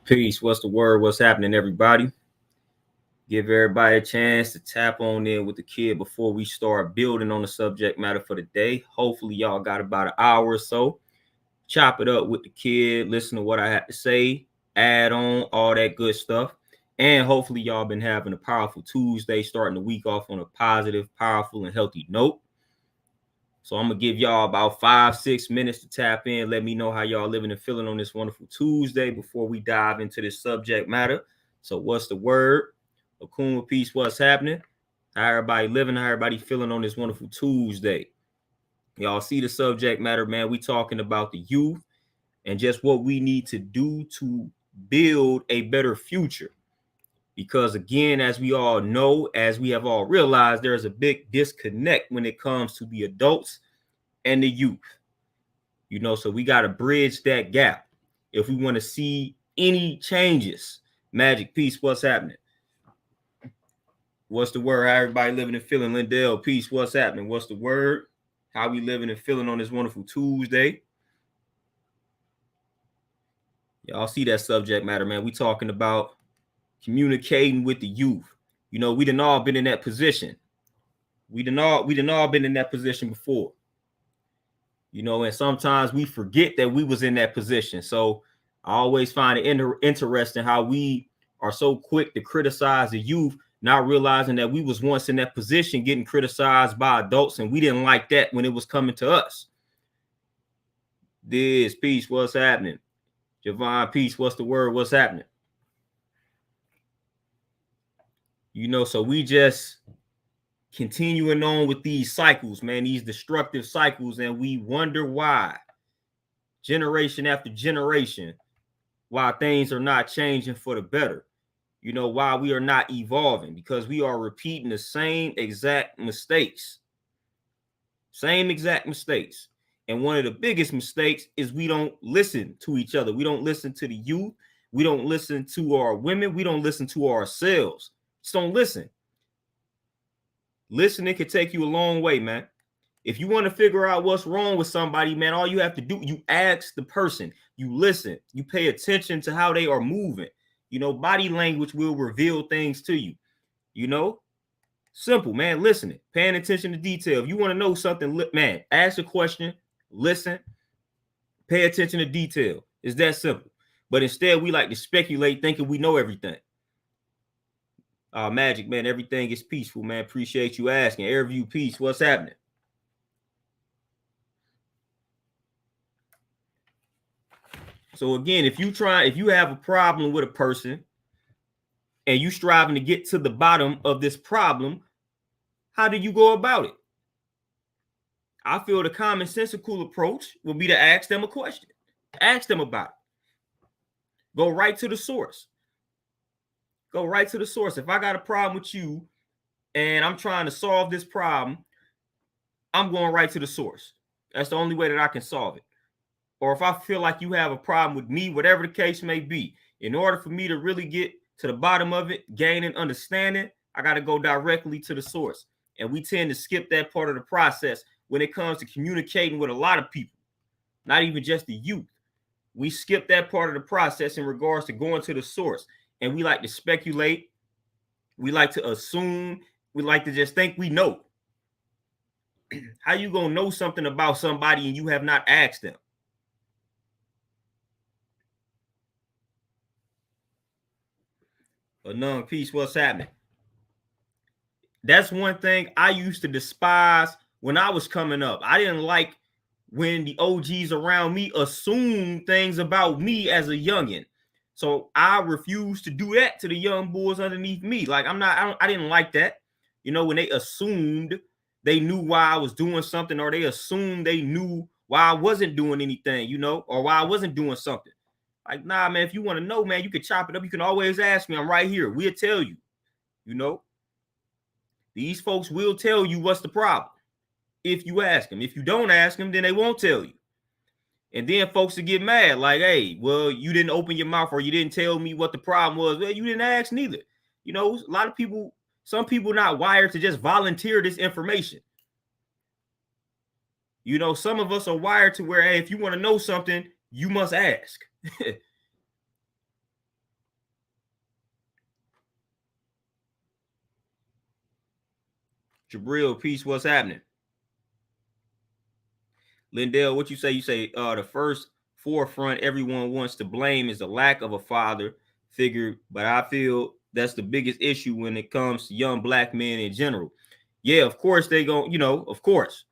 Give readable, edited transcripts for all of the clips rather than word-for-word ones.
Peace. What's the word? What's happening, everybody? Give everybody a chance to tap on in with the kid before we start building on the subject matter for the day. Hopefully, y'all got about an hour or so. Chop it up with the kid, listen to what I have to say, add on all that good stuff. And hopefully, y'all been having a powerful Tuesday, starting the week off on a positive, powerful, and healthy note. So I'm gonna give y'all about 5-6 minutes to tap in. Let me know how y'all living and feeling on this wonderful Tuesday before we dive into this subject matter. So what's the word? Akuma peace, what's happening? How everybody living, how everybody feeling on this wonderful Tuesday? Y'all see the subject matter, man. We talking about the youth and just what we need to do to build a better future. Because again, as we all know, as we have all realized, there is a big disconnect when it comes to the adults and the youth. So we got to bridge that gap if we want to see any changes. Magic, peace, what's happening? What's the word? How everybody living and feeling? Lindell, peace, what's happening? What's the word? How we living and feeling on this wonderful Tuesday? Y'all see that subject matter, man. We talking about communicating with the youth. We done all been in that position. We done all been in that position before. And sometimes we forget that we was in that position. So I always find it interesting how we are so quick to criticize the youth, not realizing that we was once in that position getting criticized by adults, and we didn't like that when it was coming to us. This peace, what's happening? Javon, peace, what's the word? What's happening? So we just continuing on with these cycles, man, these destructive cycles, and we wonder why, generation after generation, why things are not changing for the better. Why we are not evolving, because we are repeating the same exact mistakes. And one of the biggest mistakes is we don't listen to each other. We don't listen to the youth. We don't listen to our women. We don't listen to ourselves. Just don't listen. Listening can take you a long way, man. If you want to figure out what's wrong with somebody, man, all you have to do, you ask the person, you listen, you pay attention to how they are moving. Body language will reveal things to you. Simple, man. Listening, paying attention to detail. If you want to know something, man, ask a question, listen, pay attention to detail. It's that simple. But instead, we like to speculate, thinking we know everything. Magic, man, everything is peaceful, man. Appreciate you asking. Airview, peace. What's happening? So again, if you have a problem with a person and you striving to get to the bottom of this problem, how do you go about it? I feel the commonsensical approach would be to ask them a question. Ask them about it. Go right to the source. If I got a problem with you and I'm trying to solve this problem, I'm going right to the source. That's the only way that I can solve it. Or if I feel like you have a problem with me, whatever the case may be, in order for me to really get to the bottom of it, gain and understanding, I got to go directly to the source. And we tend to skip that part of the process when it comes to communicating with a lot of people, not even just the youth. We skip that part of the process in regards to going to the source. And we like to speculate. We like to assume. We like to just think we know. How you going to know something about somebody and you have not asked them? None peace, what's happening? That's one thing I used to despise when I was coming up. I didn't like when the OGs around me assumed things about me as a youngin'. So I refused to do that to the young boys underneath me. Like I didn't like that. When they assumed they knew why I was doing something, or they assumed they knew why I wasn't doing anything, or why I wasn't doing something. Like, nah, man, if you want to know, man, you can chop it up. You can always ask me. I'm right here. We'll tell you. These folks will tell you what's the problem if you ask them. If you don't ask them, then they won't tell you. And then folks will get mad like, hey, well, you didn't open your mouth, or you didn't tell me what the problem was. Well, you didn't ask neither. A lot of people, some people not wired to just volunteer this information. Some of us are wired to where, hey, if you want to know something, you must ask. Jabril, peace. What's happening? Lindell, what you say? You say the first forefront everyone wants to blame is the lack of a father figure, but I feel that's the biggest issue when it comes to young black men in general. Yeah, of course they go, of course.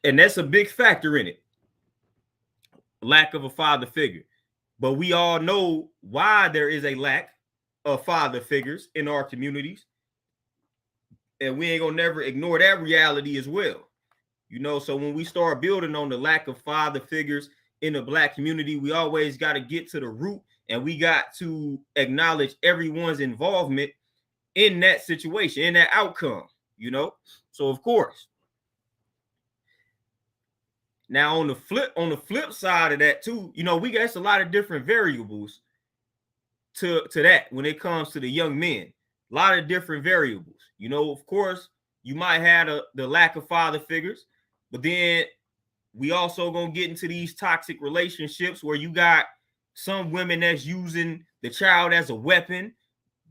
And that's a big factor in it. Lack of a father figure. But we all know why there is a lack of father figures in our communities. And we ain't gonna never ignore that reality as well. So when we start building on the lack of father figures in the black community, we always got to get to the root, and we got to acknowledge everyone's involvement in that situation, in that outcome, So of course. Now on the flip side of that too, we got a lot of different variables to that when it comes to the young men. A lot of different variables. Of course, you might have the lack of father figures, but then we also gonna get into these toxic relationships where you got some women that's using the child as a weapon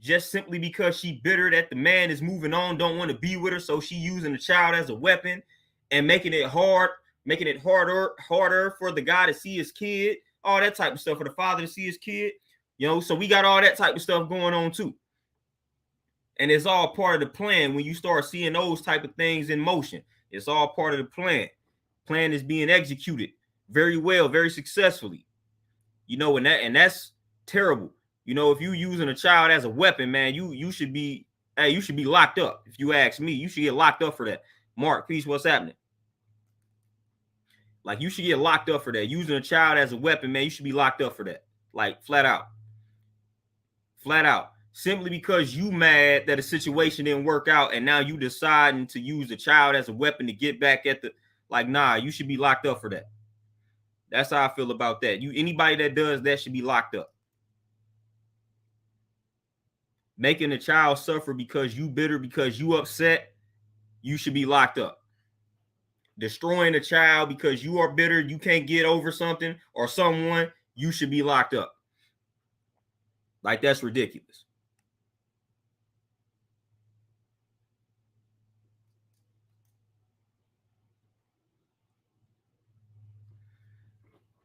just simply because she bitter that the man is moving on, don't want to be with her, so she using the child as a weapon and making it harder for the guy to see his kid, all that type of stuff, for the father to see his kid. So we got all that type of stuff going on too. And it's all part of the plan. When you start seeing those type of things in motion, it's all part of the plan. Plan is being executed very well, very successfully. And that's terrible. If you using a child as a weapon, man, you should be locked up. If you ask me, you should get locked up for that. Mark, peace, what's happening? Like, you should get locked up for that. Using a child as a weapon, man, you should be locked up for that. Like, flat out. Simply because you mad that a situation didn't work out and now you deciding to use the child as a weapon to get back at nah, you should be locked up for that. That's how I feel about that. Anybody that does that should be locked up. Making a child suffer because you bitter, because you upset, you should be locked up. Destroying a child because you are bitter, you can't get over something or someone, you should be locked up. Like, that's ridiculous.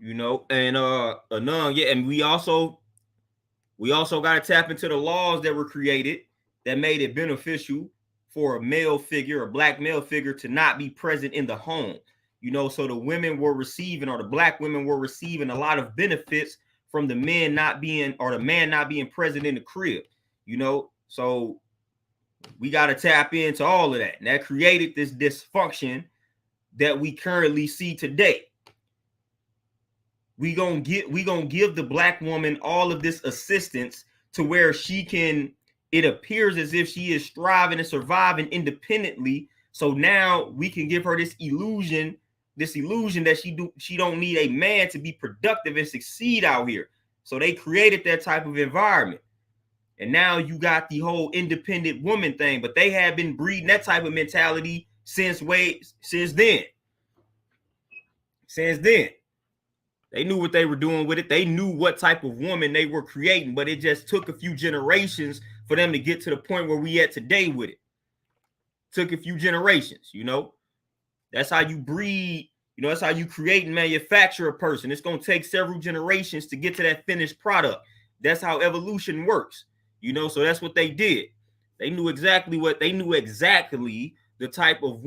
And and we also got to tap into the laws that were created that made it beneficial for a male figure, a black male figure, to not be present in the home. So the women were receiving, or the black women were receiving, a lot of benefits from the man not being present in the crib. So we got to tap into all of that. And that created this dysfunction that we currently see today. We gonna give the black woman all of this assistance to where it appears as if she is striving and surviving independently. So now we can give her this illusion that she don't need a man to be productive and succeed out here. So they created that type of environment. And now you got the whole independent woman thing, but they have been breeding that type of mentality since then. They knew what they were doing with it. They knew what type of woman they were creating, but it just took a few generations for them to get to the point where we at today with it. Took a few generations, That's how you breed, that's how you create and manufacture a person. It's going to take several generations to get to that finished product. That's how evolution works, So that's what they did. They knew exactly the type of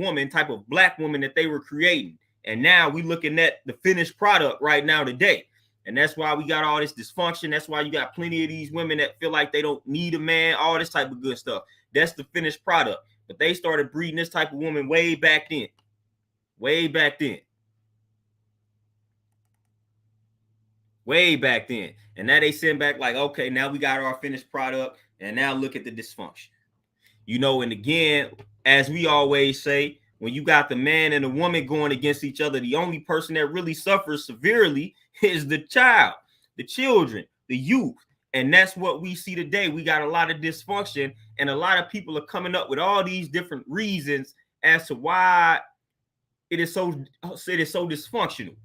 black woman that they were creating. And now we looking at the finished product right now today. And that's why we got all this dysfunction. That's why you got plenty of these women that feel like they don't need a man, all this type of good stuff. That's the finished product. But they started breeding this type of woman way back then. And now they send back like, okay, now we got our finished product. And now look at the dysfunction. And again, as we always say, when you got the man and the woman going against each other, the only person that really suffers severely is the child, the children, the youth. And that's what we see today. We got a lot of dysfunction, and a lot of people are coming up with all these different reasons as to why it is so dysfunctional.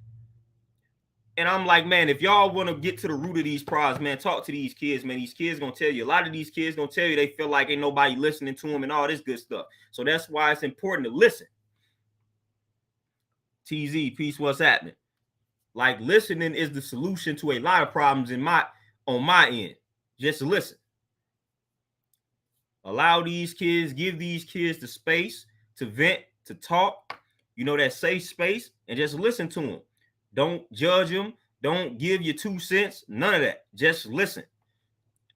And I'm like, man, if y'all want to get to the root of these problems, man, talk to these kids, man. These kids gonna tell you. A lot of these kids gonna tell you they feel like ain't nobody listening to them and all this good stuff. So that's why it's important to listen. TZ, peace, what's happening? Like, listening is the solution to a lot of problems on my end. Just listen. Allow these kids, give these kids the space to vent, to talk, that safe space, and just listen to them. Don't judge them. Don't give your 2 cents. None of that. Just listen.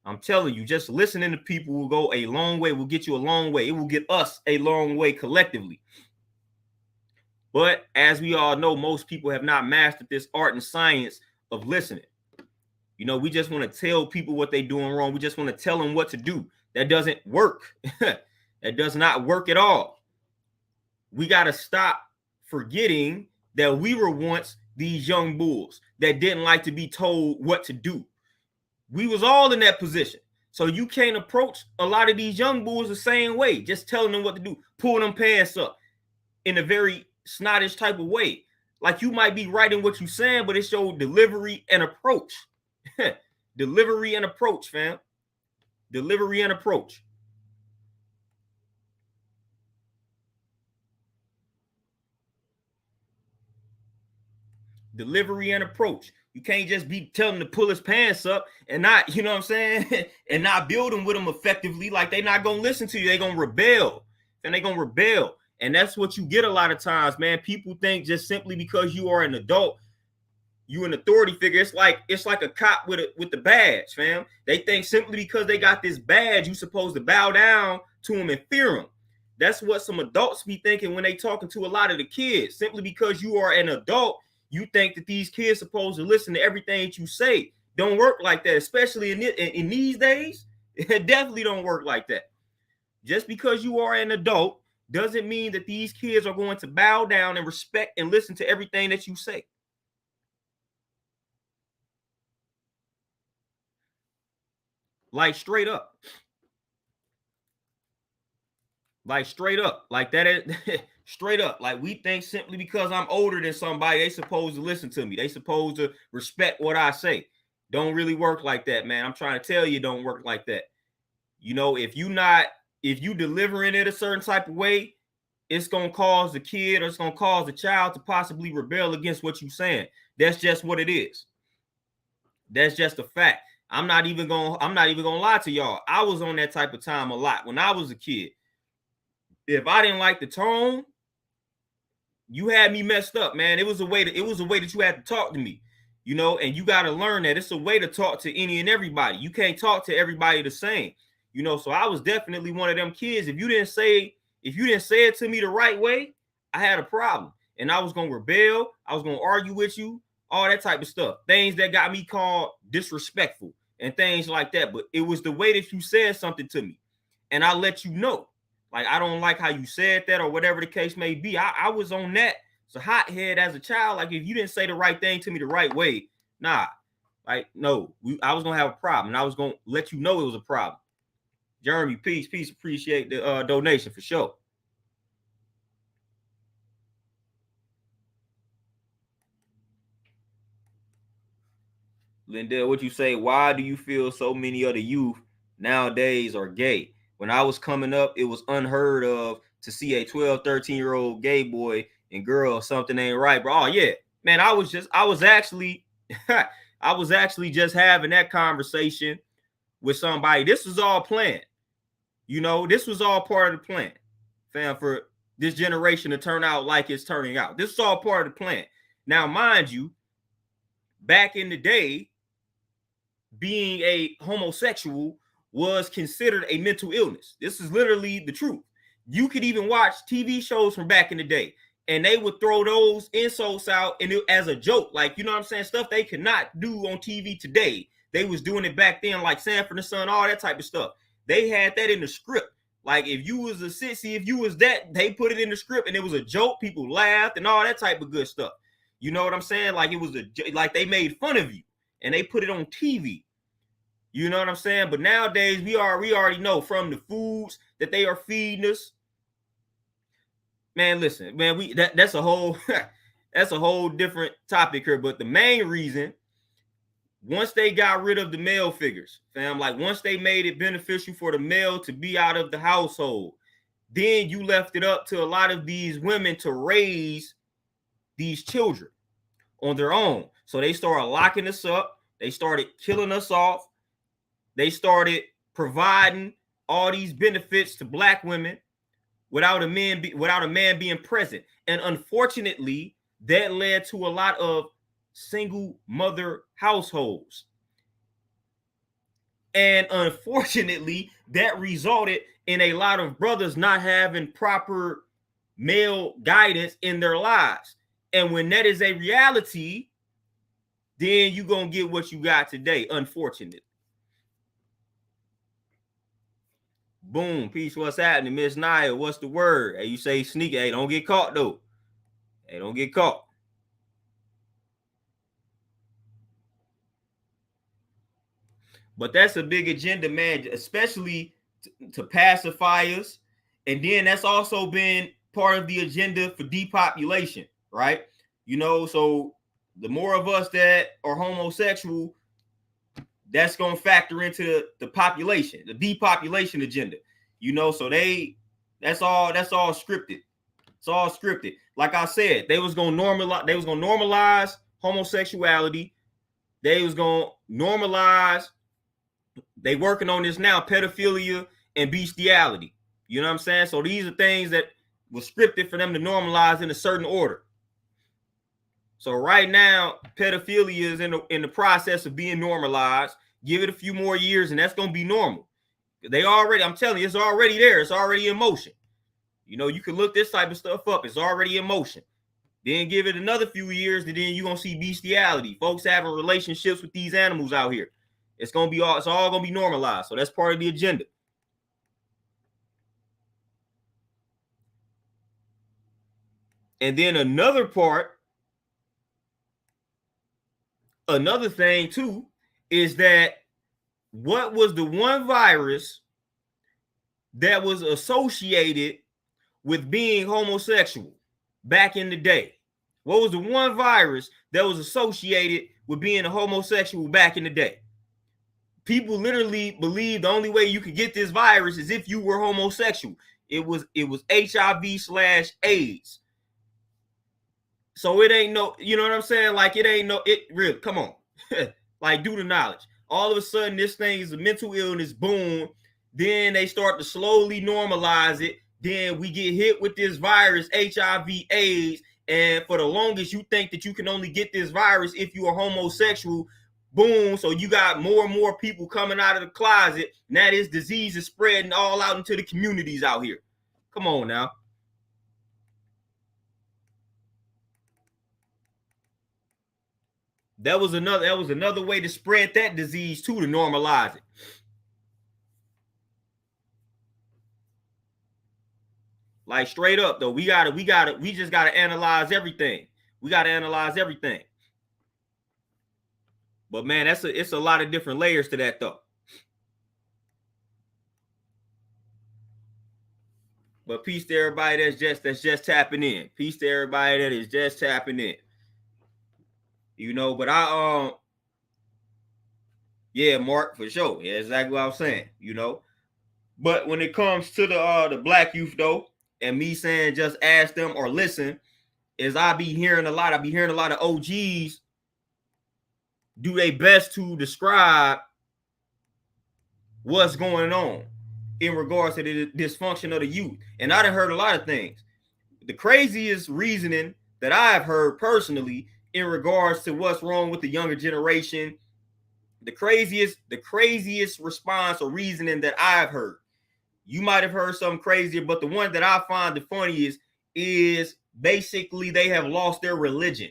I'm telling you, just listening to people will go a long way, will get you a long way. It will get us a long way collectively. But as we all know, most people have not mastered this art and science of listening. We just want to tell people what they're doing wrong. We just want to tell them what to do. That doesn't work. That does not work at all. We got to stop forgetting that we were once these young bulls that didn't like to be told what to do. We was all in that position. So you can't approach a lot of these young bulls the same way, just telling them what to do, pulling them pants up in a very snottish type of way. Like, you might be right in what you're saying, but it's your delivery and approach. Delivery and approach, fam. Delivery and approach. Delivery and approach. You can't just be telling him to pull his pants up and not, you know what I'm saying, and not building with them effectively. Like, they're not going to listen to you. They're going to rebel. And they're going to rebel. And that's what you get a lot of times, man. People think just simply because you are an adult, you an authority figure. It's like a cop with the badge, fam. They think simply because they got this badge, you supposed to bow down to them and fear them. That's what some adults be thinking when they talking to a lot of the kids. Simply because you are an adult, you think that these kids supposed to listen to everything that you say. Don't work like that, especially in these days. It definitely don't work like that. Just because you are an adult doesn't mean that these kids are going to bow down and respect and listen to everything that you say. Like, straight up. Like, straight up. Like, that is straight up. Like, we think simply because I'm older than somebody, they supposed to listen to me. They supposed to respect what I say. Don't really work like that, man. I'm trying to tell you, don't work like that. If you delivering it a certain type of way, it's going to cause the kid or it's going to cause the child to possibly rebel against what you're saying. That's just what it is. That's just a fact. I'm not even gonna lie to y'all. I was on that type of time a lot when I was a kid. If I didn't like the tone, you had me messed up, man. It was a way that you had to talk to me, and you got to learn that it's a way to talk to any and everybody. You can't talk to everybody the same, so I was definitely one of them kids. If you didn't say it to me the right way, I had a problem, and I was gonna rebel. I was gonna argue with you, all that type of stuff. Things that got me called disrespectful and things like that. But it was the way that you said something to me, and I let you know. Like, I don't like how you said that or whatever the case may be. I was on that. It's a hothead as a child. Like, if you didn't say the right thing to me the right way, nah. Like, no. I was going to have a problem, and I was going to let you know it was a problem. Jeremy, peace. Appreciate the donation for sure. Lindell, what you say? Why do you feel so many of the youth nowadays are gay? When I was coming up, it was unheard of to see a 12, 13-year-old gay boy and girl, something ain't right, bro. Oh, yeah. Man, I was actually just having that conversation with somebody. This was all planned. This was all part of the plan, fam, for this generation to turn out like it's turning out. This is all part of the plan. Now, mind you, back in the day, being a homosexual was considered a mental illness. This is literally the truth. You could even watch TV shows from back in the day, and they would throw those insults out as a joke. Like, you know what I'm saying? Stuff they could not do on TV today. They was doing it back then, like Sanford and Son, all that type of stuff. They had that in the script. Like, if you was a sissy, if you was that, they put it in the script, and it was a joke. People laughed and all that type of good stuff. You know what I'm saying? Like, it was like they made fun of you, and they put it on TV. You know what I'm saying? But nowadays, we already know from the foods that they are feeding us. Man, listen, man, that's a whole That's a whole different topic here. But the main reason, once they got rid of the male figures, fam, like once they made it beneficial for the male to be out of the household, then you left it up to a lot of these women to raise these children on their own. So they started locking us up. They started killing us off. They started providing all these benefits to black women without a man being present. And unfortunately, that led to a lot of single mother households. And unfortunately, that resulted in a lot of brothers not having proper male guidance in their lives. And when that is a reality, then you're going to get what you got today, unfortunately. Boom, peace, what's happening? Miss Naya, what's the word? Hey, you say sneaky. Hey, don't get caught, though. Hey, don't get caught. But that's a big agenda, man, especially to pacify us. And then that's also been part of the agenda for depopulation, right? You know, so the more of us that are homosexual, that's going to factor into the population, the depopulation agenda. You know, so that's all scripted. It's all scripted. Like I said, they was going to normalize homosexuality. They was going to normalize, they working on this now, pedophilia and bestiality. You know what I'm saying? So these are things that were scripted for them to normalize in a certain order. So right now, pedophilia is in the process of being normalized. Give it a few more years, and that's going to be normal. I'm telling you, it's already there. It's already in motion. You know, you can look this type of stuff up. It's already in motion. Then give it another few years, and then you're going to see bestiality. Folks having relationships with these animals out here. It's all going to be normalized. So that's part of the agenda. And then another thing too, is that what was the one virus that was associated with being homosexual back in the day? What was the one virus that was associated with being a homosexual back in the day? People literally believed the only way you could get this virus is if you were homosexual. It was HIV/AIDS. So it ain't no, you know what I'm saying? Like it really, come on. Like, do the knowledge. All of a sudden, this thing is a mental illness, boom. Then they start to slowly normalize it. Then we get hit with this virus, HIV/AIDS. And for the longest, you think that you can only get this virus if you are homosexual. Boom. So you got more and more people coming out of the closet. Now this disease is spreading all out into the communities out here. Come on now. That was another way to spread that disease too, to normalize it. Like straight up though, we just gotta analyze everything. We gotta analyze everything. But man, it's a lot of different layers to that though. But peace to everybody that's just tapping in. Peace to everybody that is just tapping in. You know, but yeah, Mark, for sure. Yeah, exactly what I was saying, you know. But when it comes to the black youth though, and me saying just ask them or listen, is I be hearing a lot of OGs do their best to describe what's going on in regards to the dysfunction of the youth. And I done heard a lot of things. The craziest reasoning that I've heard personally in regards to what's wrong with the younger generation, the craziest response or reasoning that I've heard. You might have heard something crazier, but the one that I find the funniest is basically they have lost their religion.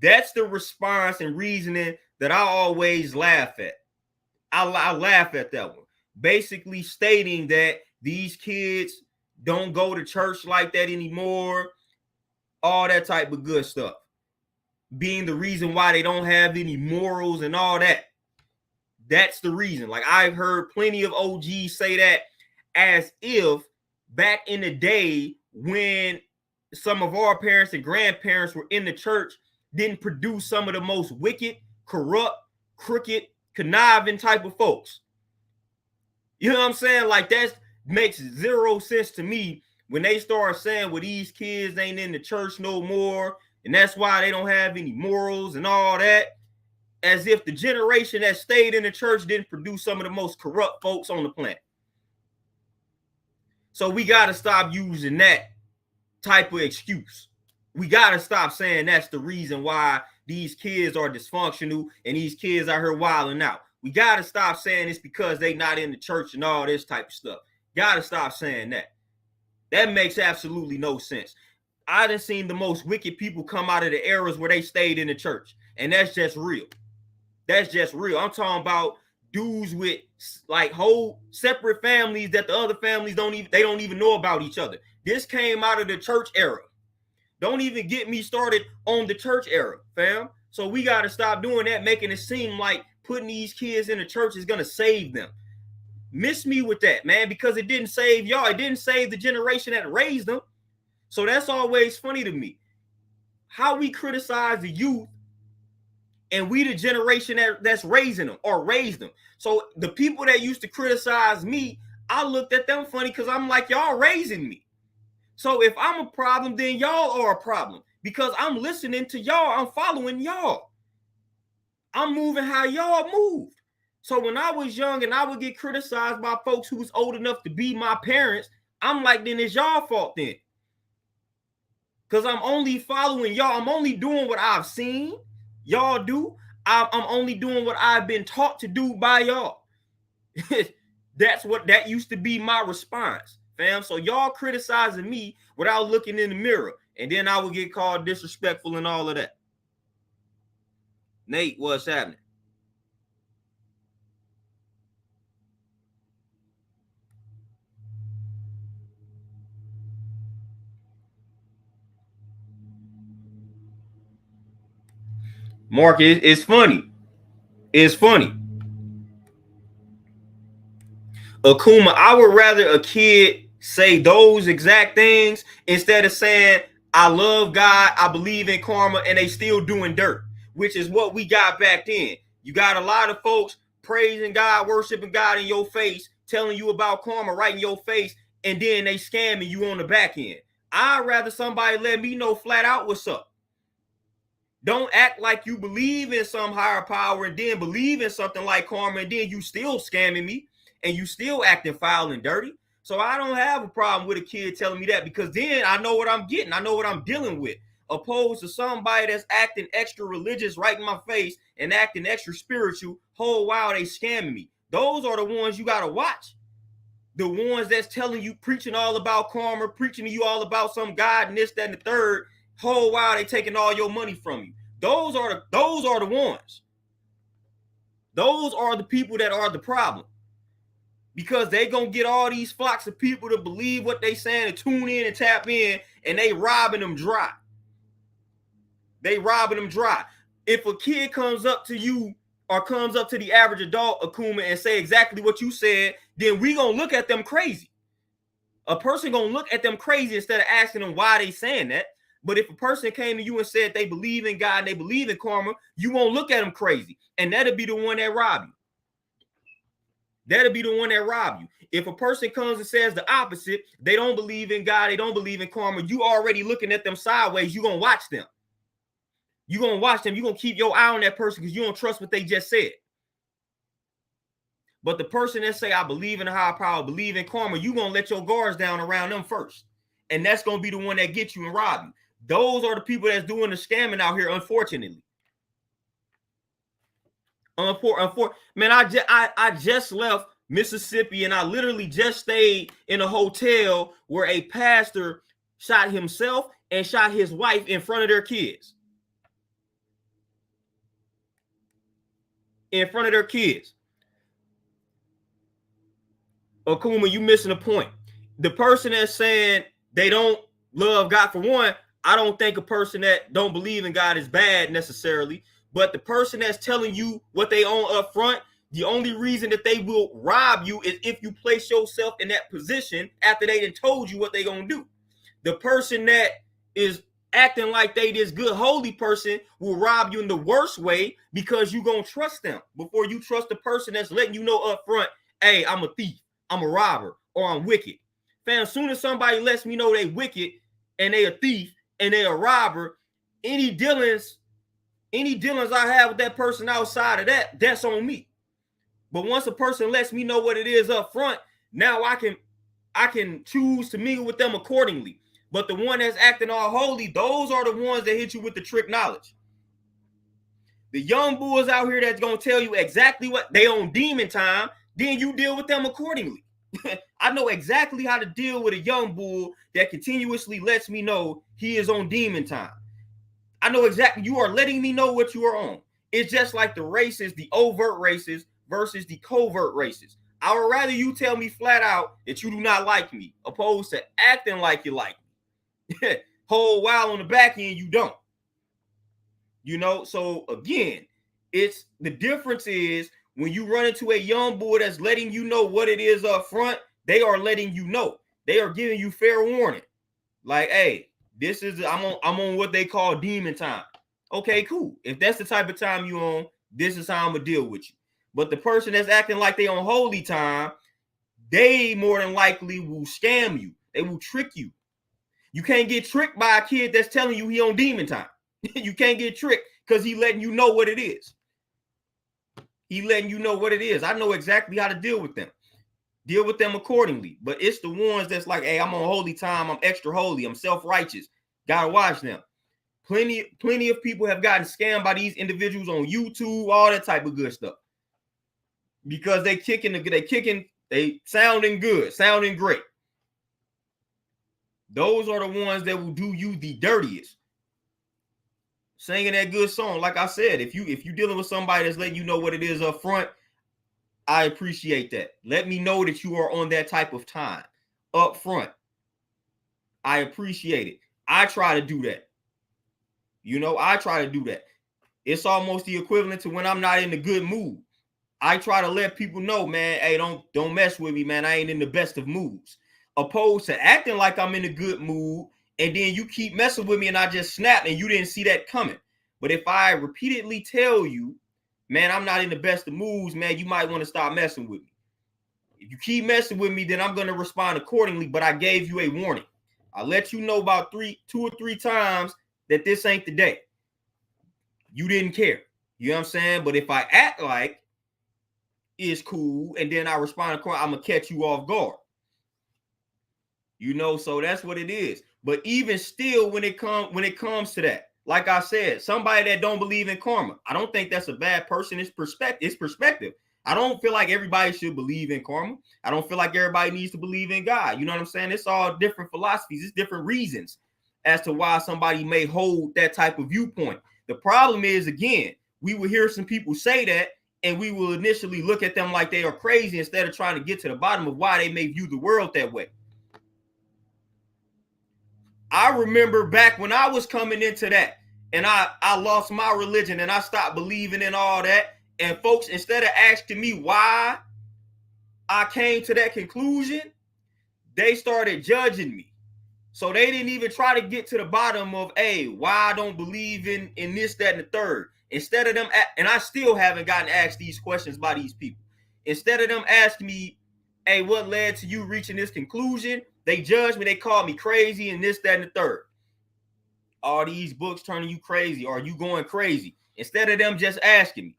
That's the response and reasoning that I always laugh at. I laugh at that one. Basically stating that these kids don't go to church like that anymore, all that type of good stuff. Being the reason why they don't have any morals and all that. That's the reason. Like, I've heard plenty of OGs say that as if back in the day when some of our parents and grandparents were in the church didn't produce some of the most wicked, corrupt, crooked, conniving type of folks. You know what I'm saying? Like, that makes zero sense to me when they start saying, well, these kids ain't in the church no more, and that's why they don't have any morals and all that, as if the generation that stayed in the church didn't produce some of the most corrupt folks on the planet. So we got to stop using that type of excuse. We got to stop saying that's the reason why these kids are dysfunctional and these kids are here wilding out. We got to stop saying it's because they not in the church and all this type of stuff. Got to stop saying that. That makes absolutely no sense. I done seen the most wicked people come out of the eras where they stayed in the church, and that's just real. That's just real. I'm talking about dudes with like whole separate families that the other families don't even know about each other. This came out of the church era. Don't even get me started on the church era, fam. So we got to stop doing that, making it seem like putting these kids in the church is going to save them. Miss me with that, man, because it didn't save y'all. It didn't save the generation that raised them. So that's always funny to me. How we criticize the youth and we the generation that's raising them or raised them. So the people that used to criticize me, I looked at them funny because I'm like, y'all raising me. So if I'm a problem, then y'all are a problem because I'm listening to y'all. I'm following y'all. I'm moving how y'all moved. So when I was young and I would get criticized by folks who was old enough to be my parents, I'm like, then it's y'all fault then. Because I'm only following y'all. I'm only doing what I've seen y'all do. I'm only doing what I've been taught to do by y'all. That used to be my response, fam. So y'all criticizing me without looking in the mirror. And then I would get called disrespectful and all of that. Nate, what's happening? Mark, it's funny. It's funny. Akuma, I would rather a kid say those exact things instead of saying, I love God, I believe in karma, and they still doing dirt, which is what we got back then. You got a lot of folks praising God, worshiping God in your face, telling you about karma right in your face, and then they scamming you on the back end. I'd rather somebody let me know flat out what's up. Don't act like you believe in some higher power and then believe in something like karma and then you still scamming me and you still acting foul and dirty. So I don't have a problem with a kid telling me that because then I know what I'm getting. I know what I'm dealing with. Opposed to somebody that's acting extra religious right in my face and acting extra spiritual whole while they scamming me. Those are the ones you got to watch. The ones that's telling you, preaching all about karma, preaching to you all about some God and this, that, and the third, whole while they taking all your money from you. Those are the ones. Those are the people that are the problem. Because they gonna get all these flocks of people to believe what they saying and tune in and tap in, and they robbing them dry. They robbing them dry. If a kid comes up to you or comes up to the average adult, Akuma, and say exactly what you said, then we gonna look at them crazy. A person gonna look at them crazy instead of asking them why they saying that. But if a person came to you and said they believe in God and they believe in karma, you won't look at them crazy. And that'll be the one that rob you. That'll be the one that rob you. If a person comes and says the opposite, they don't believe in God, they don't believe in karma, you already looking at them sideways, you're going to watch them. You're going to watch them. You're going to keep your eye on that person because you don't trust what they just said. But the person that say, I believe in a higher power, believe in karma, you're going to let your guards down around them first. And that's going to be the one that gets you and rob you. Those are the people that's doing the scamming out here, unfortunately. Man, I just left Mississippi and I literally just stayed in a hotel where a pastor shot himself and shot his wife in front of their kids. In front of their kids. Akuma, you missing a point. The person that's saying they don't love God, for one, I don't think a person that don't believe in God is bad necessarily, but the person that's telling you what they own up front, the only reason that they will rob you is if you place yourself in that position after they done told you what they gonna do. The person that is acting like they this good holy person will rob you in the worst way because you gonna trust them before you trust the person that's letting you know up front, hey, I'm a thief, I'm a robber, or I'm wicked. Fam, as soon as somebody lets me know they wicked and they a thief and they a robber, any dealings I have with that person outside of that, that's on me. But once a person lets me know what it is up front, now I can choose to mingle with them accordingly. But the one that's acting all holy, those are the ones that hit you with the trick knowledge. The young bulls out here that's going to tell you exactly what they on demon time, then you deal with them accordingly. I know exactly how to deal with a young bull that continuously lets me know he is on demon time. I know exactly, you are letting me know what you are on. It's just like the races, the overt races versus the covert races. I would rather you tell me flat out that you do not like me, opposed to acting like you like me. Whole while on the back end, you don't. You know, so again, it's the difference is when you run into a young boy that's letting you know what it is up front, they are letting you know. They are giving you fair warning. Like, hey, this is I'm on what they call demon time. Okay, cool. If that's the type of time you on, this is how I'm gonna deal with you. But the person that's acting like they on holy time, they more than likely will scam you. They will trick you. You can't get tricked by a kid that's telling you he on demon time. You can't get tricked because he letting you know what it is. He letting you know what it is. I know exactly how to deal with them. Deal with them accordingly. But it's the ones that's like, hey, I'm on holy time. I'm extra holy. I'm self-righteous. Gotta watch them. Plenty of people have gotten scammed by these individuals on YouTube, all that type of good stuff. Because they sounding good, sounding great. Those are the ones that will do you the dirtiest. Singing that good song, like I said, if you dealing with somebody that's letting you know what it is up front, I appreciate that. Let me know that you are on that type of time up front. I appreciate it. I try to do that. You know, I try to do that. It's almost the equivalent to when I'm not in a good mood. I try to let people know, man, hey, don't mess with me, man. I ain't in the best of moods. Opposed to acting like I'm in a good mood, and then you keep messing with me and I just snap and you didn't see that coming. But if I repeatedly tell you, man, I'm not in the best of moods, man, you might want to stop messing with me. If you keep messing with me, then I'm going to respond accordingly, but I gave you a warning. I let you know about 2 or 3 times that this ain't the day. You didn't care. You know what I'm saying? But if I act like it's cool and then I respond accordingly, I'm going to catch you off guard. You know, so that's what it is. But even still, when it comes to that, like I said, somebody that don't believe in karma, I don't think that's a bad person. It's perspective. I don't feel like everybody should believe in karma. I don't feel like everybody needs to believe in God. You know what I'm saying? It's all different philosophies. It's different reasons as to why somebody may hold that type of viewpoint. The problem is, again, we will hear some people say that, and we will initially look at them like they are crazy instead of trying to get to the bottom of why they may view the world that way. I remember back when I was coming into that and I lost my religion and I stopped believing in all that. And folks, instead of asking me why I came to that conclusion, they started judging me. So they didn't even try to get to the bottom of, hey, why I don't believe in this, that, and the third. Instead of them, and I still haven't gotten asked these questions by these people. Instead of them asking me, hey, what led to you reaching this conclusion? They judged me. They called me crazy and this, that, and the third. Are these books turning you crazy? Are you going crazy? Instead of them just asking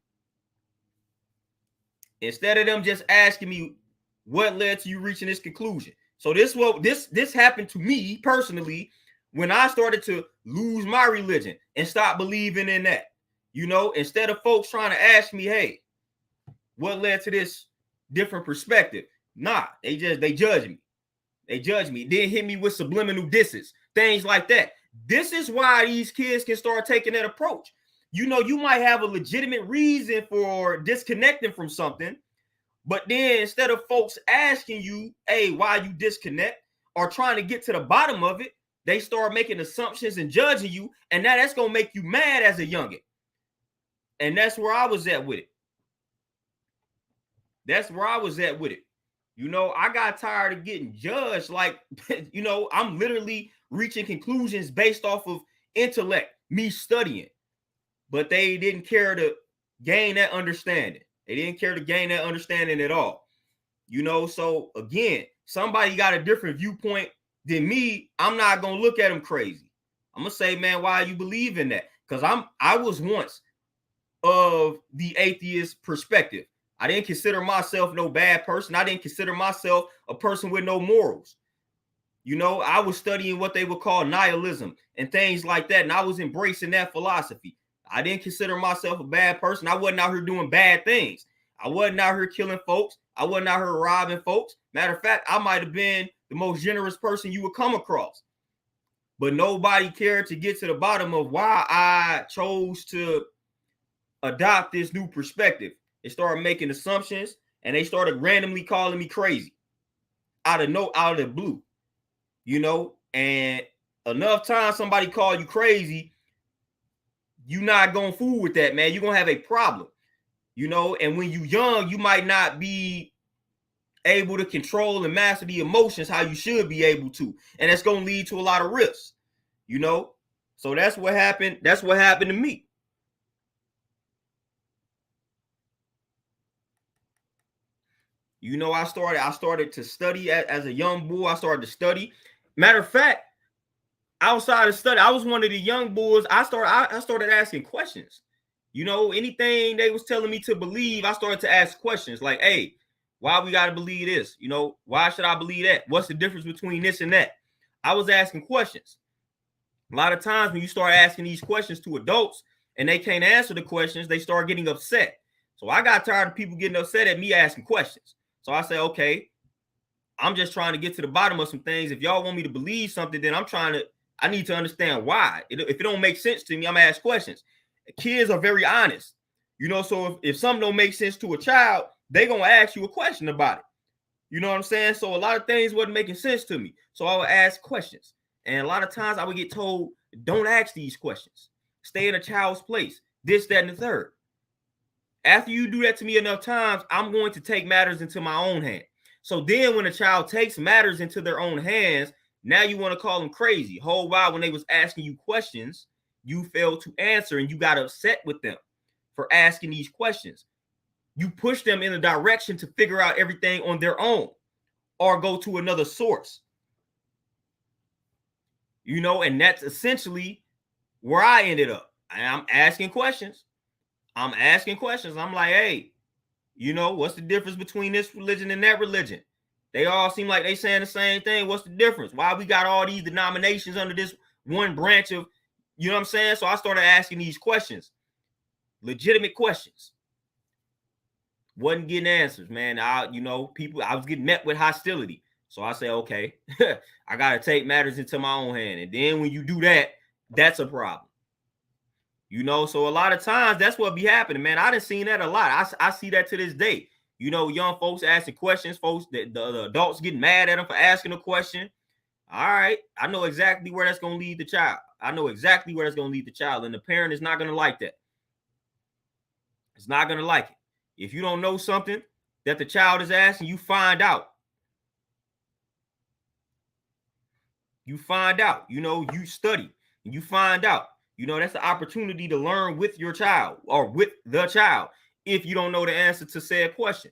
me, what led to you reaching this conclusion? So this happened to me personally when I started to lose my religion and stop believing in that. You know, instead of folks trying to ask me, hey, what led to this different perspective? Nah, they judge me. They judge me. Then hit me with subliminal disses, things like that. This is why these kids can start taking that approach. You know, you might have a legitimate reason for disconnecting from something, but then instead of folks asking you, hey, why you disconnect or trying to get to the bottom of it, they start making assumptions and judging you. And now that's going to make you mad as a youngin'. And that's where I was at with it. You know, I got tired of getting judged. Like, you know, I'm literally reaching conclusions based off of intellect, me studying, but they didn't care to gain that understanding. They didn't care to gain that understanding at all. You know, so again, somebody got a different viewpoint than me. I'm not gonna look at them crazy. I'm gonna say, man, why you believe in that? Because I was once of the atheist perspective. I didn't consider myself no bad person. I didn't consider myself a person with no morals. You know, I was studying what they would call nihilism and things like that, and I was embracing that philosophy. I didn't consider myself a bad person. I wasn't out here doing bad things. I wasn't out here killing folks. I wasn't out here robbing folks. Matter of fact, I might have been the most generous person you would come across. But nobody cared to get to the bottom of why I chose to adopt this new perspective. They started making assumptions, and they started randomly calling me crazy out of the blue, you know. And enough time somebody call you crazy, you not gonna fool with that, man. You're gonna have a problem, you know. And when you young, you might not be able to control and master the emotions how you should be able to, and that's gonna lead to a lot of risks, you know. So that's what happened. That's what happened to me. You know, I started to study as a young boy. I started to study. Matter of fact, outside of study, I was one of the young boys. I started asking questions. You know, anything they was telling me to believe, I started to ask questions like, hey, why we got to believe this? You know, why should I believe that? What's the difference between this and that? I was asking questions. A lot of times when you start asking these questions to adults and they can't answer the questions, they start getting upset. So I got tired of people getting upset at me asking questions. So I say, okay, I'm just trying to get to the bottom of some things. If y'all want me to believe something, then I need to understand why. If it don't make sense to me, I'm gonna ask questions. Kids are very honest, you know. So if something don't make sense to a child, they gonna ask you a question about it. You know what I'm saying? So a lot of things wasn't making sense to me. So I would ask questions. And a lot of times I would get told, don't ask these questions. Stay in a child's place. This, that, and the third. After you do that to me enough times, I'm going to take matters into my own hand. So then when a child takes matters into their own hands, now you want to call them crazy. Whole while when they was asking you questions, you failed to answer and you got upset with them for asking these questions. You push them in a direction to figure out everything on their own or go to another source. You know, and that's essentially where I ended up. I'm asking questions. I'm like, hey, you know, what's the difference between this religion and that religion? They all seem like they saying the same thing. What's the difference? Why we got all these denominations under this one branch of, you know what I'm saying? So I started asking these questions, legitimate questions. Wasn't getting answers, man. I was getting met with hostility. So I say, okay, I got to take matters into my own hand. And then when you do that, that's a problem. You know, so a lot of times that's what be happening, man. I done seen that a lot. I see that to this day. You know, young folks asking questions, folks, the adults getting mad at them for asking a question. All right, I know exactly where that's going to lead the child. And the parent is not going to like that. It's not going to like it. If you don't know something that the child is asking, you find out. You find out. You know, you study and you find out. You know, that's the opportunity to learn with your child or with the child if you don't know the answer to said question.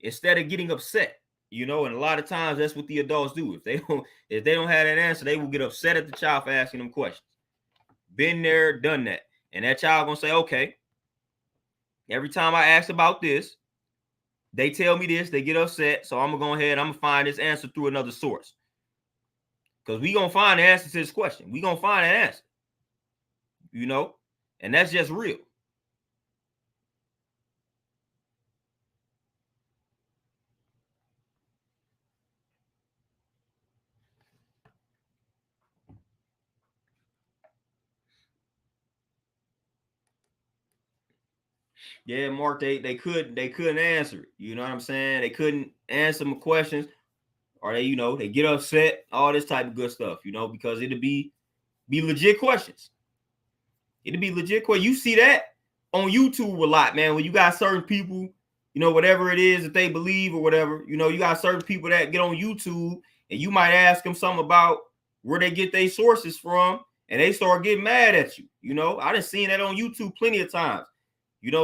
Instead of getting upset, you know, and a lot of times that's what the adults do. If they don't have that answer, they will get upset at the child for asking them questions. Been there, done that. And that child gonna say, okay, every time I ask about this, they tell me this, they get upset. So I'm gonna go ahead, I'm gonna find this answer through another source. Because we gonna find the answer to this question. We gonna find an answer. You know, and that's just real. Yeah, Mark, they couldn't answer it. You know what I'm saying? They couldn't answer my questions, or they get upset, all this type of good stuff, you know, because it'd be legit questions. It'd be legit questions. You see that on YouTube a lot, man, when you got certain people, whatever it is that they believe or whatever. You got certain people that get on YouTube and you might ask them something about where they get their sources from, and they start getting mad at you. I done seen that on YouTube plenty of times.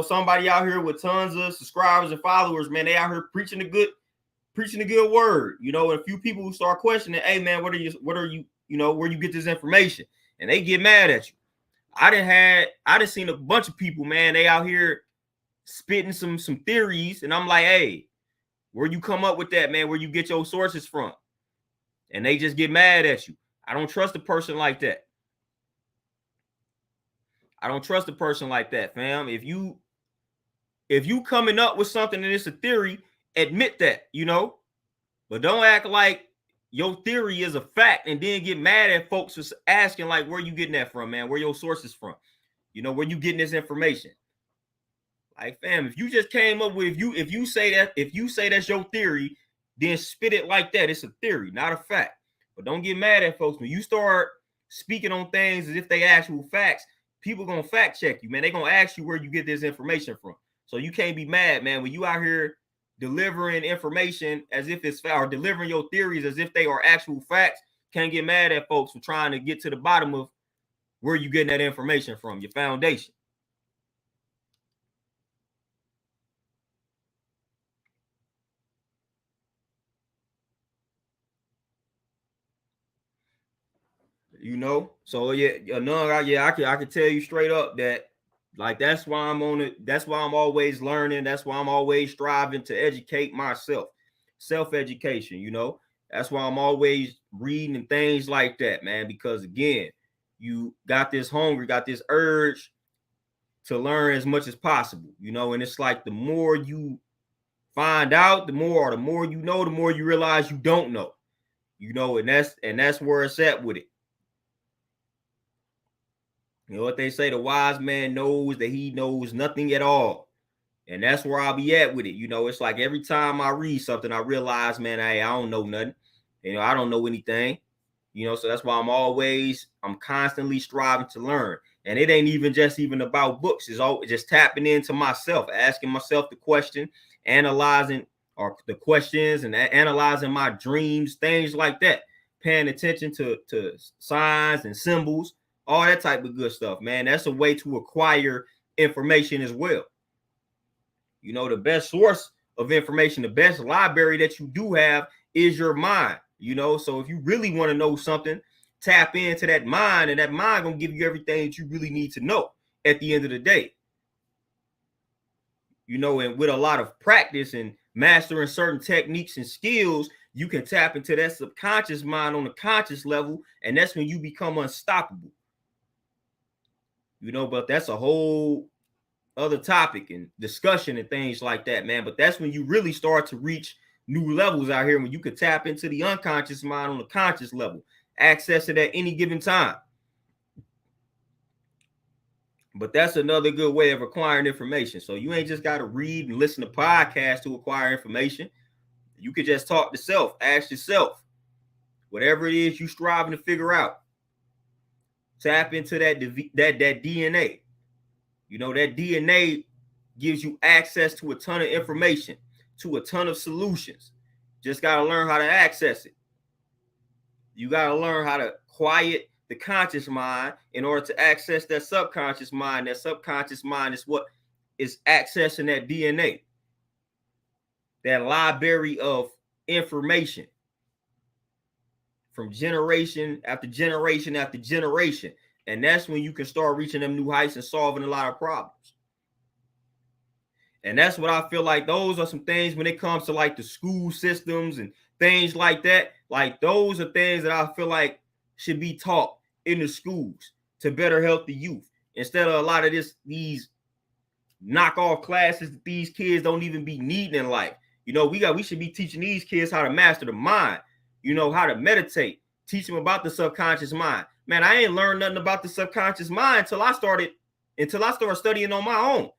Somebody out here with tons of subscribers and followers, man, they out here preaching the good word. And a few people who start questioning, hey man, where you get this information? And they get mad at you. I done seen a bunch of people, man, they out here spitting some theories, and I'm like, hey, where you come up with that, man? Where you get your sources from? And they just get mad at you. I don't trust a person like that. I don't trust a person like that, fam. If you coming up with something and it's a theory, admit that, but don't act like your theory is a fact and then get mad at folks for asking, like, where you getting that from, man? Where your sources from? Where you getting this information? Like, fam, if you just came up with, if you say that's your theory, then spit it like that. It's a theory, not a fact. But don't get mad at folks when you start speaking on things as if they actual facts. People gonna fact check you, man. They gonna ask you where you get this information from. So you can't be mad, man, when you out here delivering information as if it's fact, or delivering your theories as if they are actual facts. Can't get mad at folks for trying to get to the bottom of where you getting that information from, your foundation. So I can tell you straight up that, like, that's why I'm on it. That's why I'm always learning. That's why I'm always striving to educate myself. Self-education, that's why I'm always reading and things like that, man, because again, you got this hunger, got this urge to learn as much as possible, and it's like the more you find out, the more you know, the more you realize you don't know, and that's where it's at with it. You know what they say, the wise man knows that he knows nothing at all. And that's where I'll be at with it. It's like every time I read something, I realize, man, I don't know nothing. I don't know anything. So that's why I'm constantly striving to learn. And it ain't even about books. It's all just tapping into myself, asking myself the question, analyzing or the questions and analyzing my dreams, things like that. Paying attention to signs and symbols, all that type of good stuff, man. That's a way to acquire information as well. The best source of information, the best library that you do have is your mind, So if you really want to know something, tap into that mind, and that mind gonna give you everything that you really need to know at the end of the day. And with a lot of practice and mastering certain techniques and skills, you can tap into that subconscious mind on a conscious level, and that's when you become unstoppable. But that's a whole other topic and discussion and things like that, man. But that's when you really start to reach new levels out here, when you could tap into the unconscious mind on the conscious level, access it at any given time. But that's another good way of acquiring information. So you ain't just got to read and listen to podcasts to acquire information. You could just talk to self, ask yourself, whatever it is you striving to figure out. Tap into that DNA. That DNA gives you access to a ton of information, to a ton of solutions. Just got to learn how to access it. You got to learn how to quiet the conscious mind in order to access that subconscious mind. That subconscious mind is what is accessing that DNA, that library of information from generation after generation after generation. And that's when you can start reaching them new heights and solving a lot of problems. And that's what I feel like those are some things when it comes to like the school systems and things like that. Like those are things that I feel like should be taught in the schools to better help the youth, instead of a lot of these knockoff classes that these kids don't even be needing in life. We should be teaching these kids how to master the mind, how to meditate, teach them about the subconscious mind. Man, I ain't learned nothing about the subconscious mind until I started studying on my own.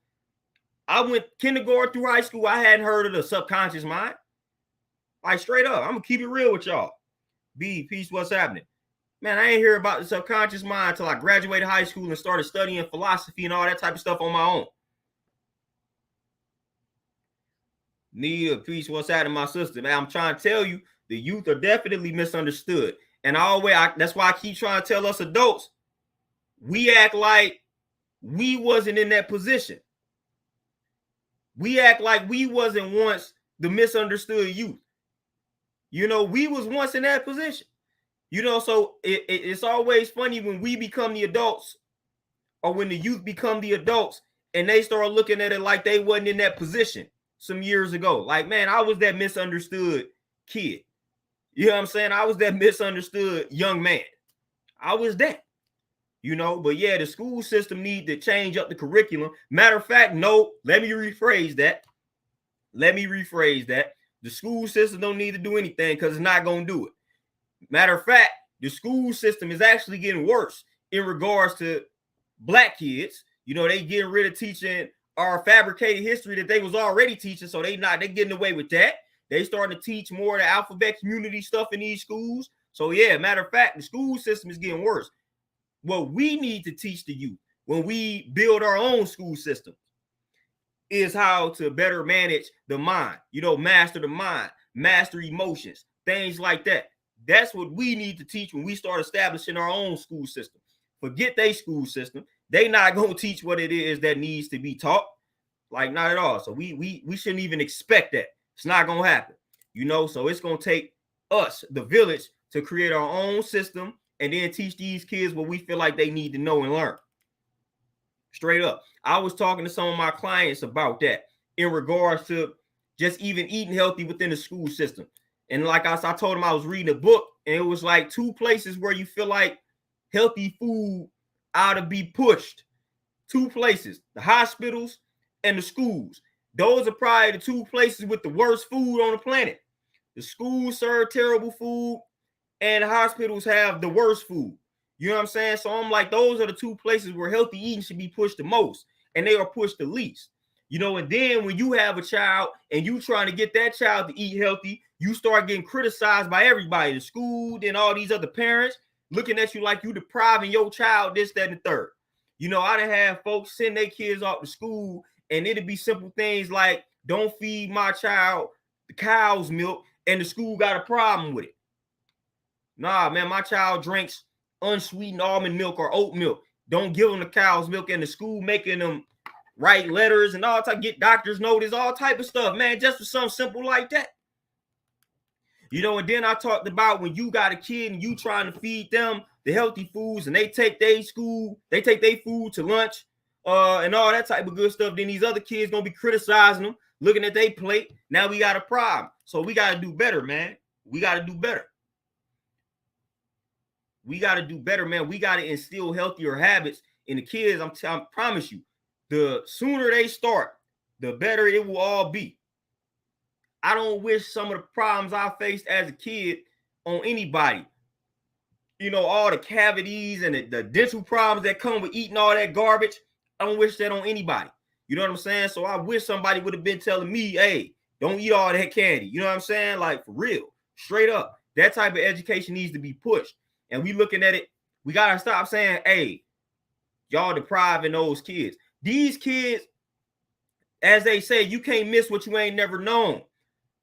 I went kindergarten through high school. I hadn't heard of the subconscious mind. Like, straight up, I'm gonna keep it real with y'all. Peace, what's happening? Man, I ain't hear about the subconscious mind until I graduated high school and started studying philosophy and all that type of stuff on my own. Need a piece. What's out of my sister, man? I'm trying to tell you, the youth are definitely misunderstood. And that's why I keep trying to tell us adults, we act like we wasn't in that position. We act like we wasn't once the misunderstood youth. You know, we was once in that position. You know, so it's always funny when we become the adults or when the youth become the adults and they start looking at it like they wasn't in that position some years ago. Like, man, I was that misunderstood kid. You know what I'm saying? I was that misunderstood young man. I was that. You know, but yeah, the school system need to change up the curriculum. Matter of fact, no, let me rephrase that. The school system don't need to do anything because it's not going to do it. Matter of fact, the school system is actually getting worse in regards to black kids. You know, they getting rid of teaching our fabricated history that they was already teaching, so they getting away with that. They starting to teach more of the alphabet community stuff in these schools. So yeah, matter of fact, the school system is getting worse. What we need to teach the youth when we build our own school system is how to better manage the mind, you know, master the mind, master emotions, things like that. That's what we need to teach when we start establishing our own school system. Forget their school system. They not going to teach what it is that needs to be taught. Like, not at all. So we shouldn't even expect that. It's not going to happen. You know, so it's going to take us, the village, to create our own system and then teach these kids what we feel like they need to know and learn. Straight up. I was talking to some of my clients about that in regards to just even eating healthy within the school system. And like I told them I was reading a book, and it was like 2 places where you feel like healthy food ought to be pushed. 2 places, the hospitals and the schools. Those are probably the 2 places with the worst food on the planet. The schools serve terrible food, and the hospitals have the worst food. You know what I'm saying? So I'm like, those are the 2 places where healthy eating should be pushed the most, and they are pushed the least. You know, and then when you have a child and you trying to get that child to eat healthy, you start getting criticized by everybody, the school, then all these other parents looking at you like you depriving your child this, that, and the third. You know, I done have folks send their kids off to school, and it'd be simple things like, don't feed my child the cow's milk, and the school got a problem with it. Nah, man, my child drinks unsweetened almond milk or oat milk. Don't give them the cow's milk, and the school making them write letters and all type, get doctor's notice, all type of stuff, man, just for something simple like that. You know, and then I talked about when you got a kid and you trying to feed them the healthy foods, and they take their food to lunch, and all that type of good stuff. Then these other kids gonna be criticizing them, looking at their plate. Now we got a problem. So we got to do better, man. We got to do better. We got to do better, man. We got to instill healthier habits in the kids. I promise you, the sooner they start, the better it will all be. I don't wish some of the problems I faced as a kid on anybody. You know, all the cavities and the dental problems that come with eating all that garbage. I don't wish that on anybody. You know what I'm saying? So I wish somebody would have been telling me, hey, don't eat all that candy. You know what I'm saying? Like, for real, straight up. That type of education needs to be pushed. And we looking at it, we got to stop saying, hey, y'all depriving those kids. These kids, as they say, you can't miss what you ain't never known.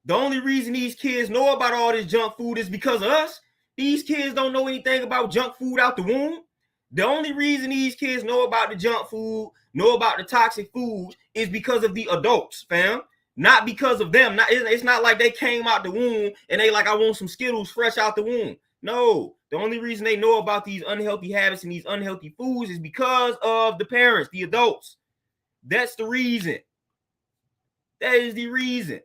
The only reason these kids know about all this junk food is because of us. These kids don't know anything about junk food out the womb. The only reason these kids know about the junk food, know about the toxic foods, is because of the adults, fam. Not because of them. It's not like they came out the womb and they like, I want some Skittles fresh out the womb. No, the only reason they know about these unhealthy habits and these unhealthy foods is because of the parents, the adults. That's the reason. That is the reason.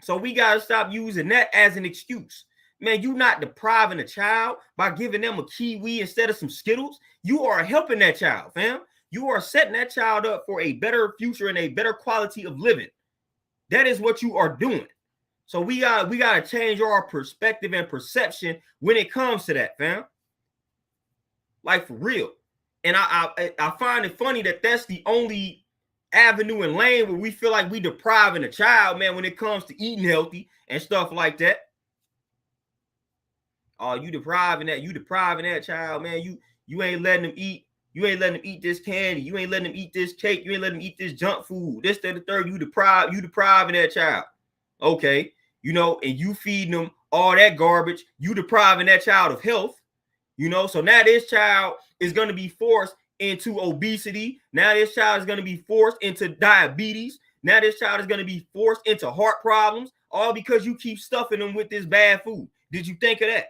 So we got to stop using that as an excuse. Man, you're not depriving a child by giving them a kiwi instead of some Skittles. You are helping that child, fam. You are setting that child up for a better future and a better quality of living. That is what you are doing. So we got to change our perspective and perception when it comes to that, fam. Like, for real. And I find it funny that that's the only avenue and lane where we feel like we depriving a child, man, when it comes to eating healthy and stuff like that. Oh, you depriving that child, man. You ain't letting them eat You ain't letting them eat this candy. You ain't letting them eat this cake. You ain't letting them eat this junk food. This, that, the third. You depriving that child. Okay. You know, and you feeding them all that garbage. You depriving that child of health. You know, so now this child is going to be forced into obesity. Now this child is going to be forced into diabetes. Now this child is going to be forced into heart problems, all because you keep stuffing them with this bad food. Did you think of that?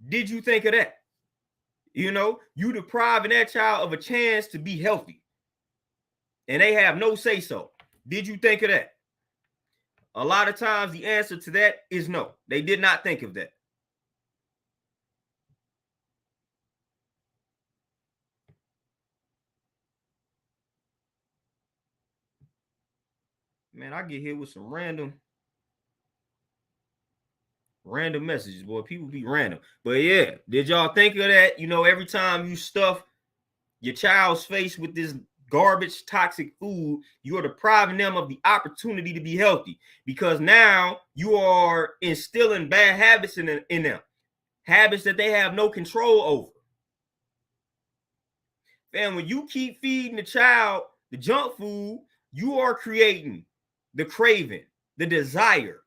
Did you think of that? You know, you depriving that child of a chance to be healthy. And they have no say so. Did you think of that? A lot of times the answer to that is no. They did not think of that. Man, I get hit with some random messages, boy. People be random. But yeah, did y'all think of that? You know, every time you stuff your child's face with this garbage, toxic food, you are depriving them of the opportunity to be healthy, because now you are instilling bad habits in them, habits that they have no control over. And when you keep feeding the child the junk food, you are creating the craving, the desire,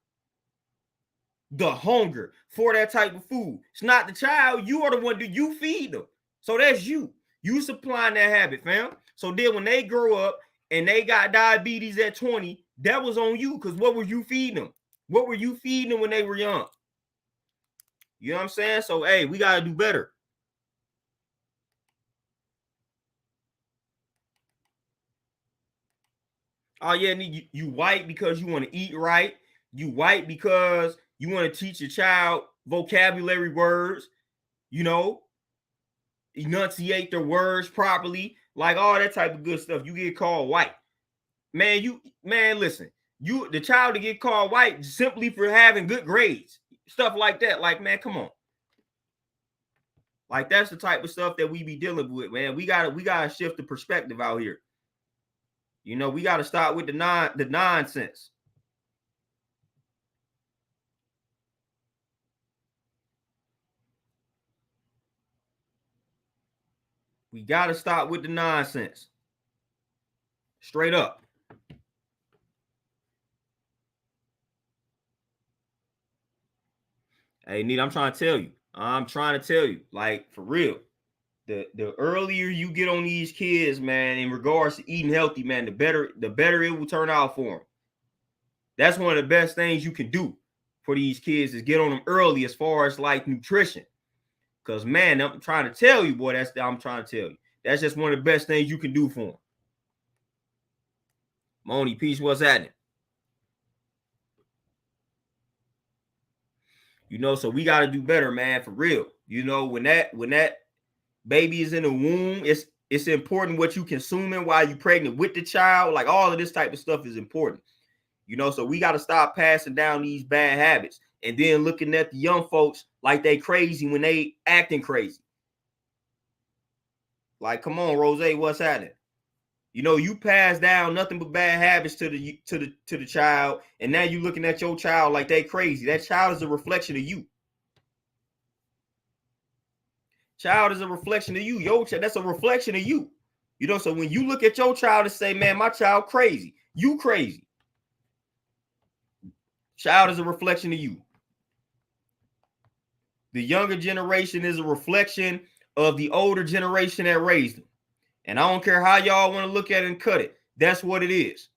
the hunger for that type of food. It's not the child. You are the one that you feed them. So that's you. You supplying that habit, fam. So then when they grow up and they got diabetes at 20, that was on you, because what were you feeding them? What were you feeding them when they were young? You know what I'm saying? So, hey, we got to do better. Oh, yeah, you white because you want to eat right. You white because you want to teach your child vocabulary words, you know, enunciate their words properly, like all that type of good stuff. You get called white. Man, listen, the child to get called white simply for having good grades, stuff like that. Like, man, come on. Like, that's the type of stuff that we be dealing with, man. We gotta shift the perspective out here. You know, we gotta start with the nonsense. We gotta start with the nonsense. Straight up. Hey, Nita, I'm trying to tell you, like, for real. The earlier you get on these kids, man, in regards to eating healthy, man, the better it will turn out for them. That's one of the best things you can do for these kids, is get on them early as far as like nutrition. Because, man, I'm trying to tell you, boy, I'm trying to tell you. That's just one of the best things you can do for them. Moni, peace, what's happening? You know, so we got to do better, man, for real. You know, when that baby is in the womb, it's important what you consuming while you pregnant with the child. Like, all of this type of stuff is important. You know, so we got to stop passing down these bad habits and then looking at the young folks like they crazy when they acting crazy. Like, come on, Rose, what's happening? You know, you pass down nothing but bad habits to the child, and now you looking at your child like they crazy. That child is a reflection of you. Child is a reflection of you. That's a reflection of you. You know, so when you look at your child and say, man, my child crazy, you crazy. Child is a reflection of you. The younger generation is a reflection of the older generation that raised them. And I don't care how y'all want to look at it and cut it. That's what it is.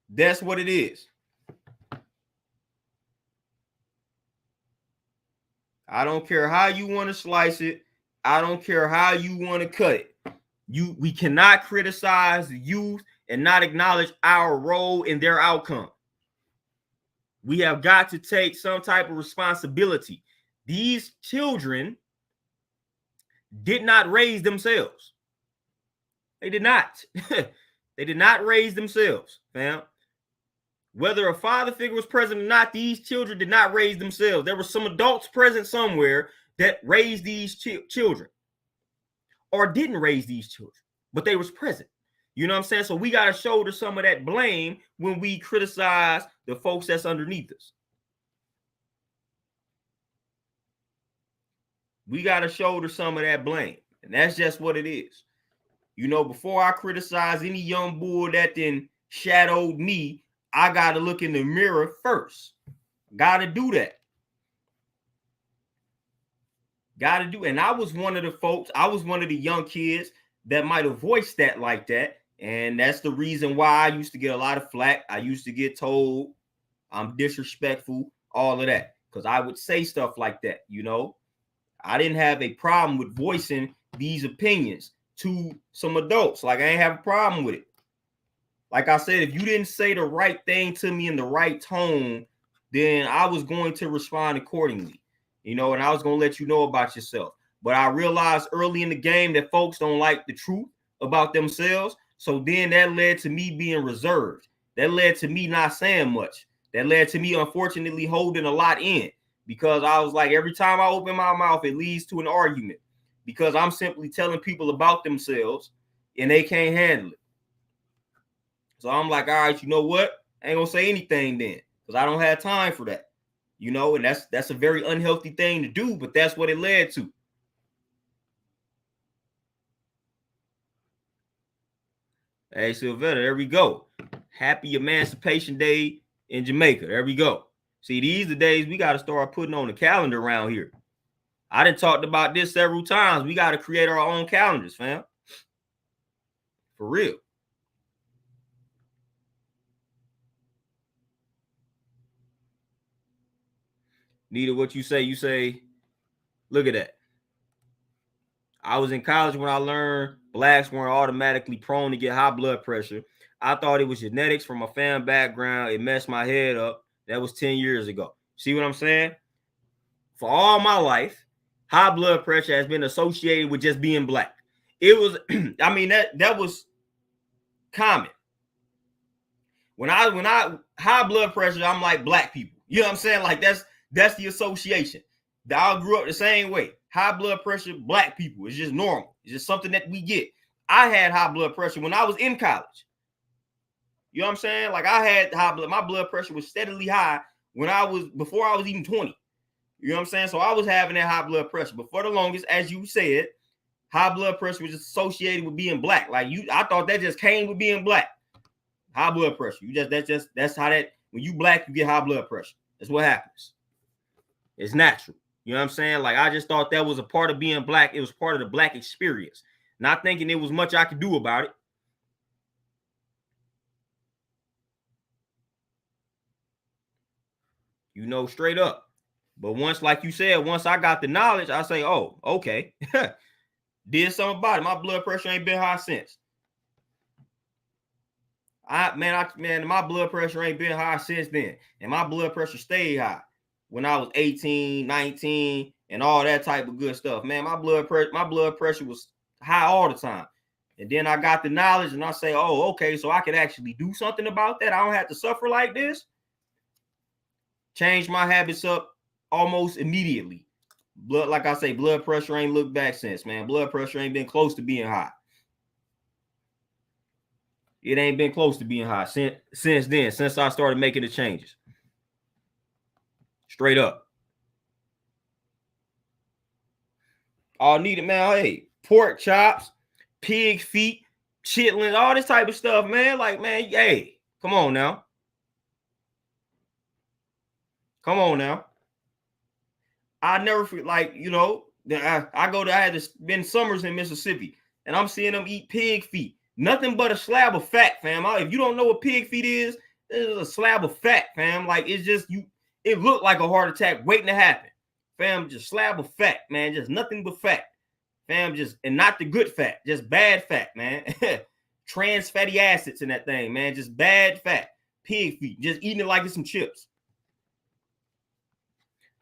That's what it is. I don't care how you want to slice it. I don't care how you want to cut it. We cannot criticize the youth and not acknowledge our role in their outcome. We have got to take some type of responsibility. These children did not raise themselves. They did not. They did not raise themselves, fam. Whether a father figure was present or not, these children did not raise themselves. There were some adults present somewhere that raised these children, or didn't raise these children, but they was present. You know what I'm saying? So we got to shoulder some of that blame when we criticize the folks that's underneath us. We got to shoulder some of that blame. And that's just what it is. You know, before I criticize any young bull that then shadowed me, I got to look in the mirror first. Got to do that. Got to do. And I was one of the folks, I was one of the young kids that might have voiced that like that. And that's the reason why I used to get a lot of flack. I used to get told I'm disrespectful, all of that, because I would say stuff like that, you know. I didn't have a problem with voicing these opinions to some adults. Like, I ain't have a problem with it. Like I said, if you didn't say the right thing to me in the right tone, then I was going to respond accordingly, you know, and I was going to let you know about yourself. But I realized early in the game that folks don't like the truth about themselves. So then that led to me being reserved. That led to me not saying much. That led to me, unfortunately, holding a lot in, because I was like, every time I open my mouth, it leads to an argument, because I'm simply telling people about themselves and they can't handle it. So I'm like, all right, you know what? I ain't gonna say anything then, because I don't have time for that, you know, and that's a very unhealthy thing to do, but that's what it led to. Hey, Sylvetta, there we go. Happy Emancipation Day in Jamaica. There we go. See, these are the days we got to start putting on the calendar around here. I done talked about this several times. We got to create our own calendars, fam. For real. Nita, what you say, look at that. I was in college when I learned blacks weren't automatically prone to get high blood pressure. I thought it was genetics from a fam background. It messed my head up. That was 10 years ago. See what I'm saying? For all my life, high blood pressure has been associated with just being black. It was, I mean, that was common. When I high blood pressure, I'm like black people. You know what I'm saying? Like that's the association. I grew up the same way. High blood pressure, black people. It's just normal. It's just something that we get. I had high blood pressure when I was in college. You know what I'm saying? Like, I had my blood pressure was steadily high before I was even 20. You know what I'm saying? So I was having that high blood pressure. But for the longest, as you said, high blood pressure was just associated with being black. Like, I thought that just came with being black. High blood pressure. That's how that, when you black, you get high blood pressure. That's what happens. It's natural. You know what I'm saying? Like, I just thought that was a part of being black. It was part of the black experience. Not thinking there was much I could do about it. You know, straight up. But once, like you said, once I got the knowledge, I say, oh, okay. Did something about it. My blood pressure ain't been high since. My blood pressure ain't been high since then. And my blood pressure stayed high when I was 18, 19, and all that type of good stuff. Man, my blood pressure was high all the time. And then I got the knowledge and I say, oh, okay, so I could actually do something about that. I don't have to suffer like this. Change my habits up almost immediately. Like I say, blood pressure ain't looked back since, man. Blood pressure ain't been close to being high. It ain't been close to being high since then, since I started making the changes. Straight up. All needed, man. Hey, pork chops, pig feet, chitlins, all this type of stuff, man. Like, man, hey, come on now. Come on now. I never feel like, you know, I had to spend summers in Mississippi and I'm seeing them eat pig feet. Nothing but a slab of fat, fam. If you don't know what pig feet is, it's a slab of fat, fam. Like, it's just it looked like a heart attack waiting to happen. Fam, just slab of fat, man. Just nothing but fat. Fam, and not the good fat, just bad fat, man. Trans fatty acids in that thing, man. Just bad fat. Pig feet. Just eating it like it's some chips.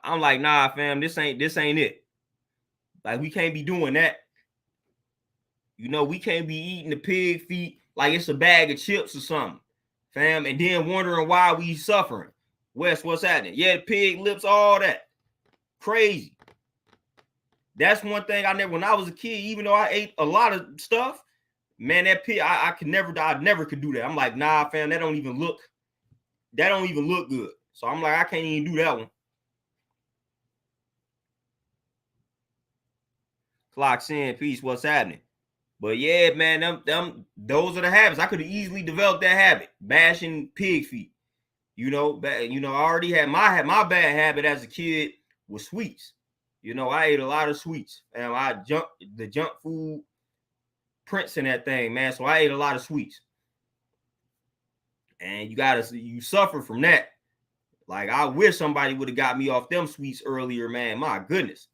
I'm like, nah, fam, this ain't it. Like, we can't be doing that. You know, we can't be eating the pig feet like it's a bag of chips or something, fam, and then wondering why we suffering. Wes, what's happening? Yeah, pig lips, all that. Crazy. That's one thing when I was a kid, even though I ate a lot of stuff, man, that pig, I never could do that. I'm like, nah, fam, that don't even look good. So I'm like, I can't even do that one. Clocks in, peace, what's happening? But yeah, man, those are the habits. I could have easily developed that habit, bashing pig feet. I already had my bad habit as a kid was sweets. I ate a lot of sweets, and I jumped the junk food prince in that thing, man. So I ate a lot of sweets, and you suffer from that. Like, I wish somebody would have got me off them sweets earlier, man. My goodness,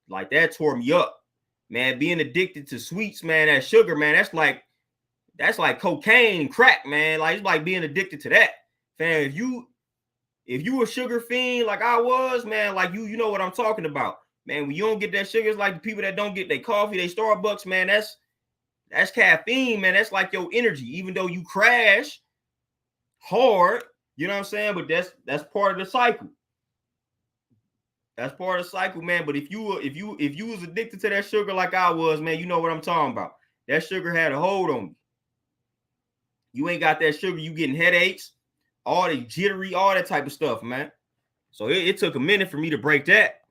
like, that tore me up, man. Being addicted to sweets, man, that sugar, man, that's like cocaine and crack, man. Like, it's like being addicted to that, man. If you a sugar fiend like I was, man, like you know what I'm talking about, man. When you don't get that sugar, it's like the people that don't get their coffee, they Starbucks, man. That's caffeine, man. That's like your energy. Even though you crash hard, you know what I'm saying? But that's part of the cycle. That's part of the cycle, man. But if you was addicted to that sugar like I was, man, you know what I'm talking about. That sugar had a hold on me. You ain't got that sugar, you getting headaches, all the jittery, all that type of stuff, man. So it took a minute for me to break that.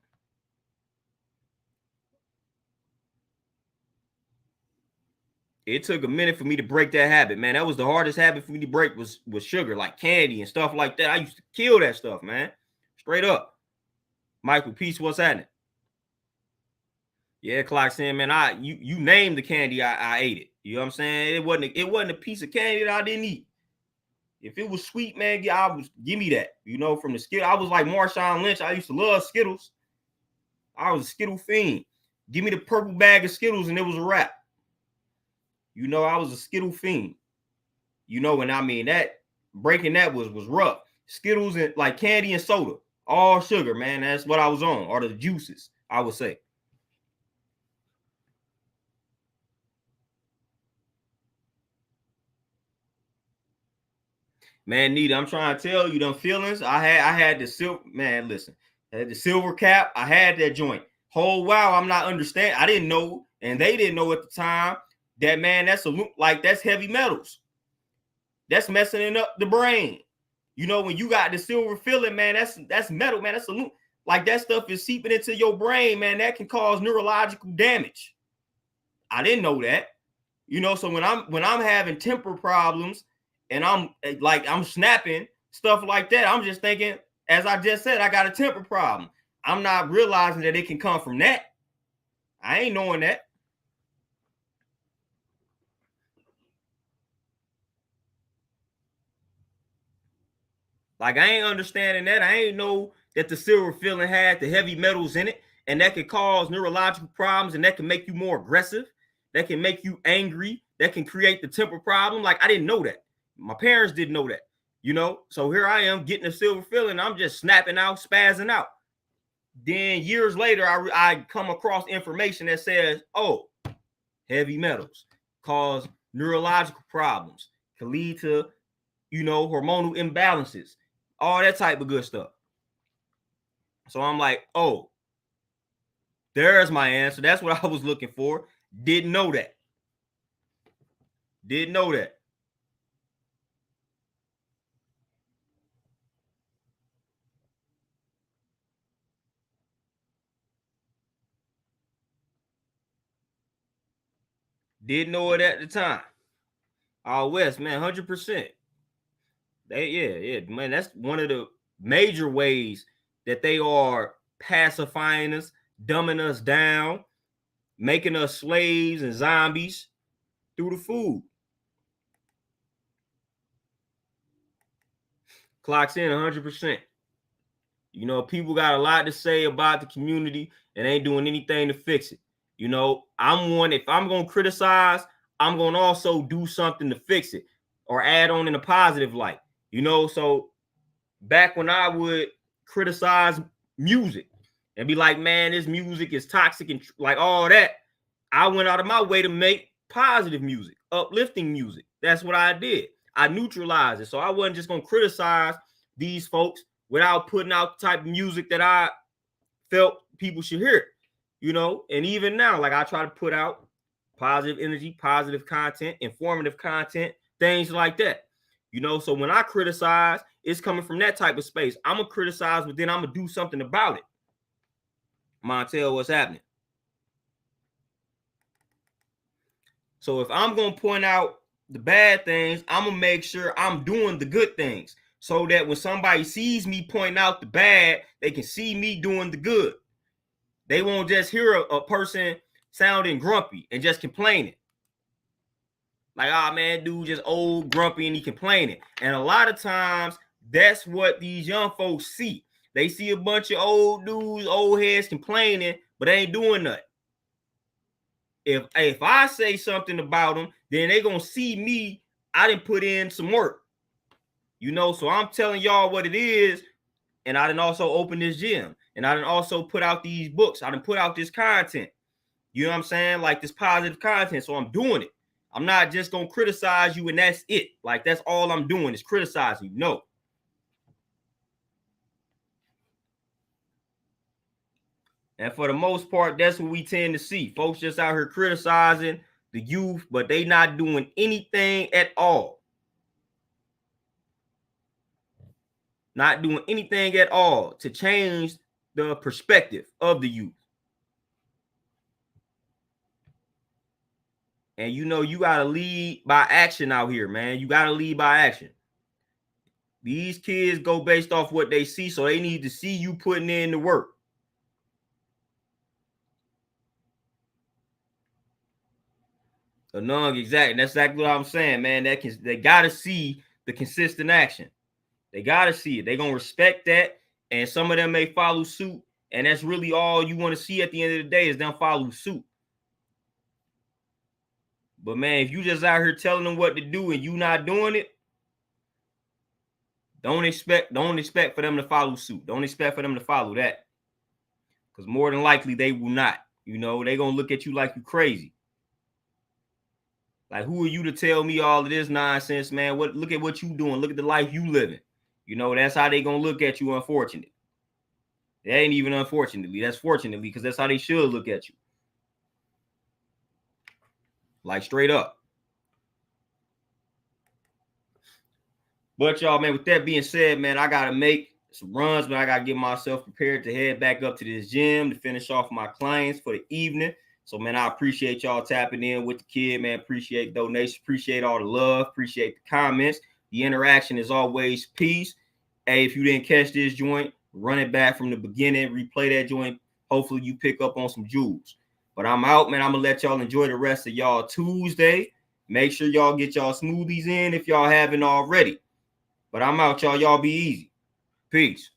It took a minute for me to break that habit, man. That was the hardest habit for me to break was sugar, like candy and stuff like that. I used to kill that stuff, man. Straight up. Michael, peace, what's happening? Yeah, clocks in, man. You named the candy, I ate it. You know what I'm saying? It wasn't a piece of candy that I didn't eat. If it was sweet, man, give me that. From the Skittles. I was like Marshawn Lynch. I used to love Skittles. I was a Skittle fiend. Give me the purple bag of Skittles and it was a wrap. I was a Skittle fiend. And I mean that breaking that was rough. Skittles and like candy and soda, all sugar, man. That's what I was on, or the juices, I would say. Man, Nita, I'm trying to tell you them feelings. I had the silver, man. Listen, I had the silver cap. I had that joint. Whole while I'm not understanding. I didn't know, and they didn't know at the time that, man, that's heavy metals. That's messing up the brain. When you got the silver filling, man, that's metal, man. That's like that stuff is seeping into your brain, man. That can cause neurological damage. I didn't know that. So when I'm having temper problems and I'm snapping, stuff like that, I'm just thinking, as I just said, I got a temper problem. I'm not realizing that it can come from that. I ain't knowing that. Like, I ain't understanding that. I ain't know that the silver filling had the heavy metals in it, and that could cause neurological problems, and that can make you more aggressive. That can make you angry. That can create the temper problem. Like, I didn't know that. My parents didn't know that. So here I am getting a silver filling. I'm just snapping out, spazzing out. Then years later, I come across information that says, oh, heavy metals cause neurological problems, can lead to, hormonal imbalances, all that type of good stuff. So I'm like, oh, there's my answer. That's what I was looking for. Didn't know that. Didn't know that. Didn't know it at the time. Out west, man, 100%. Yeah, man. That's one of the major ways that they are pacifying us, dumbing us down, making us slaves and zombies through the food. Clocks in 100%. People got a lot to say about the community and ain't doing anything to fix it. I'm one, if I'm going to criticize, I'm going to also do something to fix it or add on in a positive light. So back when I would criticize music and be like, man, this music is toxic and like all that, I went out of my way to make positive music, uplifting music. That's what I did. I neutralized it. So I wasn't just going to criticize these folks without putting out the type of music that I felt people should hear. And even now, like, I try to put out positive energy, positive content, informative content, things like that. So when I criticize, it's coming from that type of space. I'm going to criticize, but then I'm going to do something about it. Montel, what's happening? So if I'm going to point out the bad things, I'm going to make sure I'm doing the good things so that when somebody sees me pointing out the bad, they can see me doing the good. They won't just hear a person sounding grumpy and just complaining. Like, ah, man, dude just old, grumpy, and he complaining. And a lot of times, that's what these young folks see. They see a bunch of old dudes, old heads complaining, but they ain't doing nothing. If I say something about them, then they gonna see me. I didn't put in some work, So I'm telling y'all what it is, and I didn't also open this gym, and I didn't also put out these books. I didn't put out this content. You know what I'm saying? Like this positive content. So I'm doing it. I'm not just gonna criticize you and that's it. Like that's all I'm doing is criticizing you. No. And for the most part, that's what we tend to see. Folks just out here criticizing the youth, but they not doing anything at all. Not doing anything at all to change the perspective of the youth. And you got to lead by action out here, man. You got to lead by action. These kids go based off what they see, so they need to see you putting in the work. Exactly. That's exactly what I'm saying, man. They got to see the consistent action. They got to see it. They're going to respect that, and some of them may follow suit, and that's really all you want to see at the end of the day is them follow suit. But, man, if you just out here telling them what to do and you not doing it, don't expect for them to follow suit. Don't expect for them to follow that. Because more than likely they will not. They're going to look at you like you crazy. Like, who are you to tell me all of this nonsense, man? Look at what you doing. Look at the life you living. That's how they going to look at you, unfortunately. It ain't even unfortunately. That's fortunately, because that's how they should look at you. Like, straight up. But, y'all, man, with that being said, man, I got to make some runs, but I got to get myself prepared to head back up to this gym to finish off my clients for the evening. So, man, I appreciate y'all tapping in with the kid, man. Appreciate donations. Appreciate all the love. Appreciate the comments. The interaction is always peace. Hey, if you didn't catch this joint, run it back from the beginning. Replay that joint. Hopefully you pick up on some jewels. But I'm out, man. I'm going to let y'all enjoy the rest of y'all Tuesday. Make sure y'all get y'all smoothies in if y'all haven't already. But I'm out, y'all. Y'all be easy. Peace.